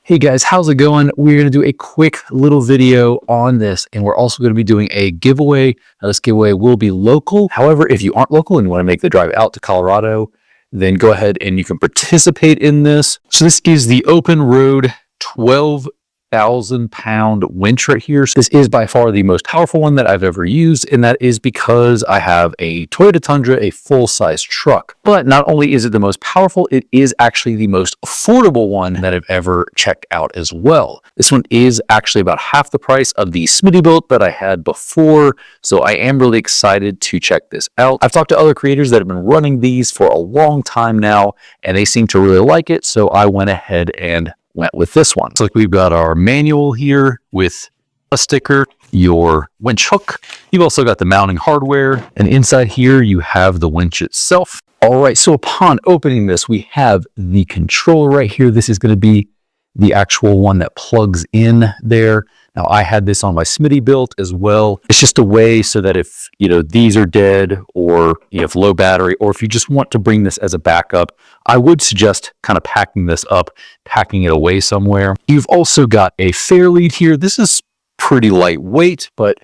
Hey guys, how's it going? We're going to do a quick little video on this, and we're also going to be doing a giveaway. Now, this giveaway will be local. However, if you aren't local and you want to make the drive out to Colorado, then go ahead and you can participate in this. So this is the OPENROAD 12,000-pound winch right here. So this is by far the most powerful one that I've ever used, and that is because I have a Toyota Tundra, a full-size truck. But not only is it the most powerful, it is actually the most affordable one that I've ever checked out as well. This one is actually about half the price of the Smittybilt that I had before, so I am really excited to check this out. I've talked to other creators that have been running these for a long time now, and they seem to really like it, so I went ahead and went with this one. So we've got our manual here with a sticker, your winch hook. You've also got the mounting hardware, and inside here you have the winch itself. All right, so upon opening this, we have the controller right here. This is going to be the actual one that plugs in there. Now, I had this on my Smittybilt as well. It's just a way so that if, these are dead, or you have low battery, or if you just want to bring this as a backup, I would suggest kind of packing this up, packing it away somewhere. You've also got a fair lead here. This is pretty lightweight, but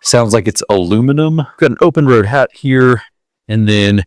sounds like it's aluminum. Got an OPENROAD hat here, and then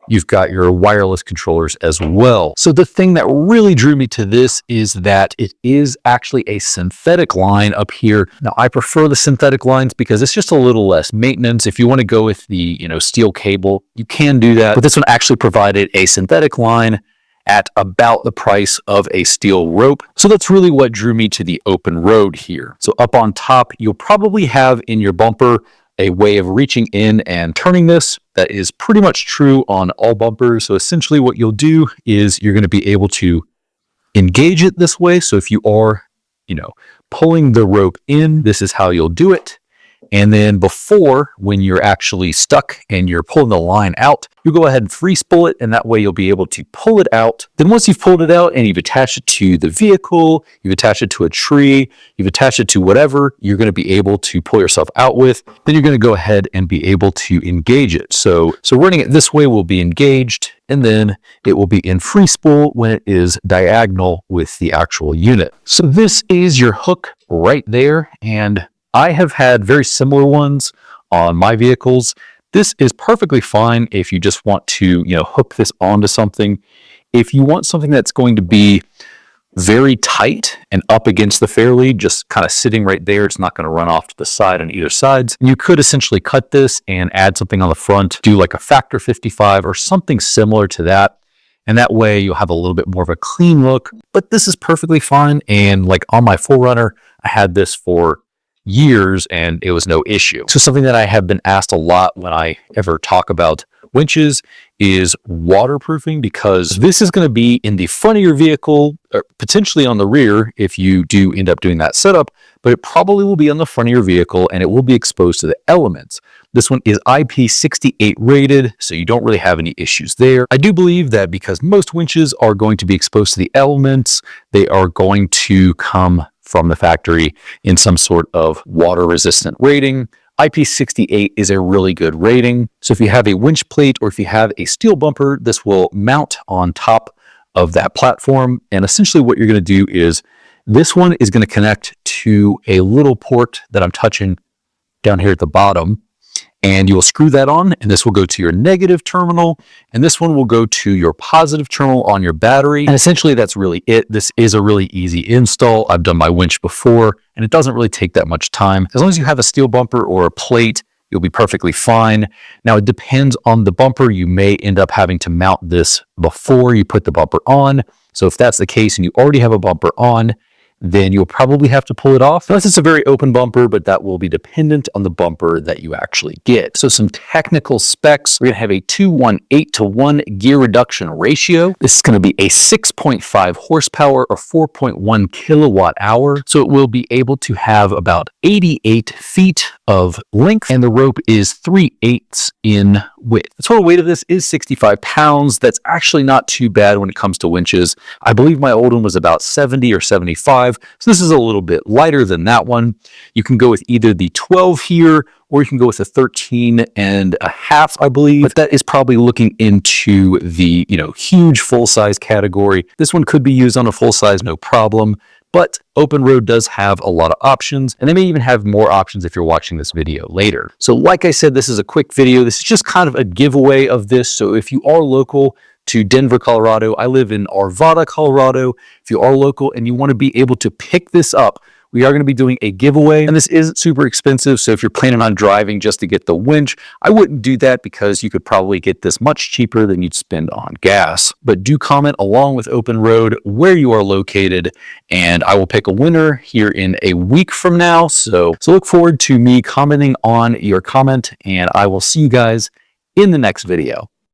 you've got your wireless controllers as well. So the thing that really drew me to this is that it is actually a synthetic line up here. Now, I prefer the synthetic lines because it's just a little less maintenance. If you want to go with the, steel cable, you can do that. But this one actually provided a synthetic line at about the price of a steel rope. So that's really what drew me to the OPENROAD here. So up on top, you'll probably have in your bumper a way of reaching in and turning this. That is pretty much true on all bumpers. So essentially what you'll do is you're going to be able to engage it this way. So if you are, pulling the rope in, this is how you'll do it. And then before, when you're actually stuck and you're pulling the line out, you go ahead and free spool it, and that way you'll be able to pull it out. Then once you've pulled it out and you've attached it to the vehicle, you've attached it to a tree, you've attached it to whatever you're going to be able to pull yourself out with, then you're going to go ahead and be able to engage it. So running it this way will be engaged, and then it will be in free spool when it is diagonal with the actual unit. So this is your hook right there, and I have had very similar ones on my vehicles. This is perfectly fine if you just want to, hook this onto something. If you want something that's going to be very tight and up against the fair lead, just kind of sitting right there, it's not going to run off to the side on either sides. You could essentially cut this and add something on the front, do like a factor 55 or something similar to that. And that way you'll have a little bit more of a clean look. But this is perfectly fine. And like on my 4Runner, I had this for years and it was no issue. So something that I have been asked a lot when I ever talk about winches is waterproofing, because this is going to be in the front of your vehicle, or potentially on the rear if you do end up doing that setup, but it probably will be on the front of your vehicle and it will be exposed to the elements. This one is IP68 rated, so you don't really have any issues there. I do believe that because most winches are going to be exposed to the elements, they are going to come from the factory in some sort of water resistant rating. IP68 is a really good rating. So if you have a winch plate or if you have a steel bumper, this will mount on top of that platform. And essentially what you're going to do is this one is going to connect to a little port that I'm touching down here at the bottom. And you will screw that on, and this will go to your negative terminal, and this one will go to your positive terminal on your battery. And essentially that's really it. This is a really easy install. I've done my winch before, and it doesn't really take that much time. As long as you have a steel bumper or a plate, you'll be perfectly fine. Now, it depends on the bumper. You may end up having to mount this before you put the bumper on. So if that's the case and you already have a bumper on, then you'll probably have to pull it off. Unless it's a very open bumper, but that will be dependent on the bumper that you actually get. So some technical specs, we're gonna have a 218:1 gear reduction ratio. This is gonna be a 6.5 horsepower or 4.1 kilowatt hour. So it will be able to have about 88 feet of length, and the rope is 3/8 in width. The total weight of this is 65 pounds. That's actually not too bad when it comes to winches. I believe my old one was about 70 or 75. drive. So this is a little bit lighter than that one. You can go with either the 12 here, or you can go with a 13.5, I believe. But that is probably looking into the, huge full size category. This one could be used on a full size, no problem. But OpenRoad does have a lot of options, and they may even have more options if you're watching this video later. So like I said, this is a quick video. This is just kind of a giveaway of this. So if you are local to Denver, Colorado, I live in Arvada, Colorado. If you are local and you want to be able to pick this up, we are going to be doing a giveaway, and this is super expensive. So if you're planning on driving just to get the winch, I wouldn't do that because you could probably get this much cheaper than you'd spend on gas. But do comment along with OpenRoad where you are located, and I will pick a winner here in a week from now. So look forward to me commenting on your comment, and I will see you guys in the next video.